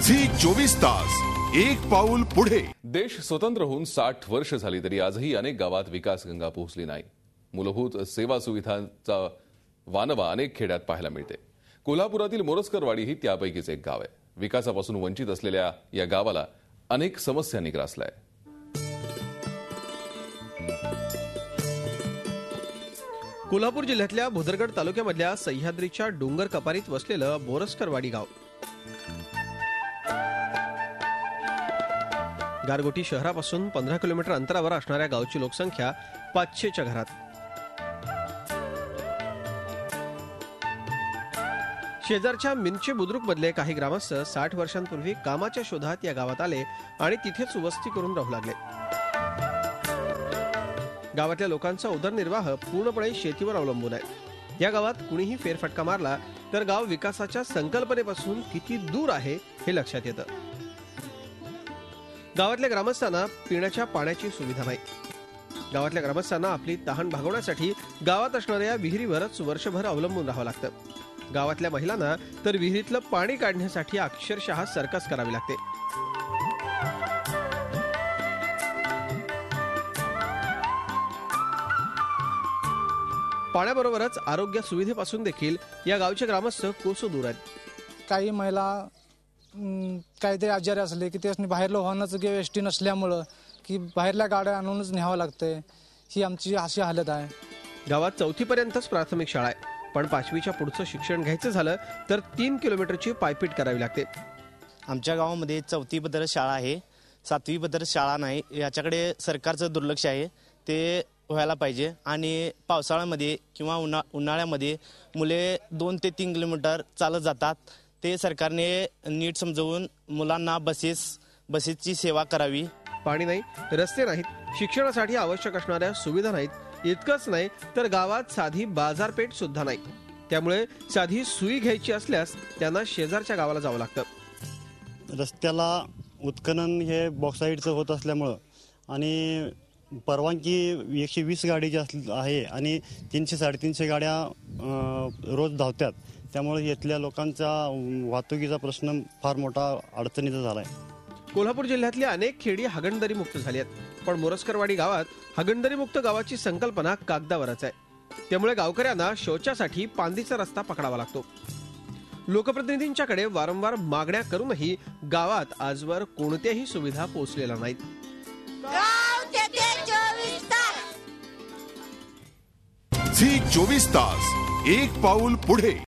Zee 24 तास एक पाऊल पुढे। देश स्वतंत्र होऊन 60 वर्ष झाली तरी आजही अनेक गावात विकास गंगा पोहोचली नाही। मूलभूत सेवा सुविधांचा वानवा अनेक खेड्यात पाहायला मिळते। कोल्हापुरातील मोरजकरवाडी ही त्यापैकीच एक गाव आहे। विकासापासून वंचित असलेल्या या गावाला अनेक समस्यांनी ग्रासलाय। कोल्हापूर जिल्ह्यातल्या भुदरगड तालुक्यामधल्या सह्याद्रीच्या डोंगर कपारीत वसलेलं मोरजकरवाडी गाव गारगोटी शहरापासून 15 किलोमीटर अंतरावर असणाऱ्या गावची लोकसंख्या 500च्या घरात। शेजारच्या मिनचे बुद्रुक मधले काही ग्रामस्थ 60 वर्षांपूर्वी कामाच्या शोधात या गावात आले आणि तिथेच वस्ती करून राहू लागले। गावातल्या लोकांचा उदरनिर्वाह पूर्णपणे शेतीवर अवलंबून आहे। या गावात कुणीही फेरफटका मारला तर गाव विकासाच्या संकल्पनेपासून किती दूर आहे हे लक्षात येतं। गावातल्या ग्रामस्थांना पिण्याच्या पाण्याची सुविधा नाही। गावातल्या ग्रामस्थांना आपली तहान भागवण्यासाठी गावात असणाऱ्या विहिरीवरच वर्षभर अवलंबून राहावं लागतं। गावातल्या महिलांना तर विहिरीतलं पाणी काढण्यासाठी अक्षरशः सर्कस करावी लागते। पाण्याबरोबरच आरोग्य सुविधेपासून देखील या गावचे ग्रामस्थ कोसो दूर आहेत। काही महिला काहीतरी आजारी असले की त्यासनी बाहेरलं वाहनाचं किंवा एसटी नसल्यामुळं की बाहेरल्या गाड्या आणूनच न्यावं लागतंय। ही आमची अशी हालत आहे। गावात 4थी पर्यंतच प्राथमिक शाळा आहे, पण 5वीच्या पुढचं शिक्षण घ्यायचं झालं तर 3 किलोमीटरची पायपीट करावी लागते। आमच्या गावामध्ये 4थी पद्धत शाळा आहे, 7वी पद्धत शाळा नाही। याच्याकडे सरकारचं दुर्लक्ष आहे, ते व्हायला पाहिजे। आणि पावसाळ्यामध्ये किंवा उन्हाळ्यामध्ये मुले 2 ते 3 किलोमीटर चालत जातात। ते सरकारने नीट समजवून मुलांना बसेसची सेवा करावी। पाणी नाही, रस्ते नाहीत, शिक्षणासाठी आवश्यक असणाऱ्या सुविधा नाहीत। इतकंच नाही तर गावात साधी बाजारपेठ सुद्धा नाही। त्यामुळे साधी सुई घ्यायची असल्यास त्यांना शेजारच्या गावाला जावं लागतं। रस्त्याला उत्खनन हे बॉक्साईडचं होत असल्यामुळं आणि परवानगी 120 गाडीची आहे आणि 300-350 गाड्या रोज धावतात। त्यामुळे इथल्या लोकांचा वाहतुकीचा प्रश्न फार मोठा अडचणीचा झाला आहे। कोल्हापूर जिल्ह्यातली अनेक खेडी हागणदारी मुक्त झाली आहेत, पण मोरजकरवाडी गावात हागणदारी मुक्त गावाची संकल्पना कागदावरच आहे। त्यामुळे गावकऱ्यांना शौचासाठी पांदीचा रस्ता पकडावा लागतो। लोकप्रतिनिधींच्याकडे वारंवार मागण्या करूनही गावात आजवर कोणत्याही सुविधा पोहोचलेल्या नाहीत। झी 24 तास एक पाऊल पुढे।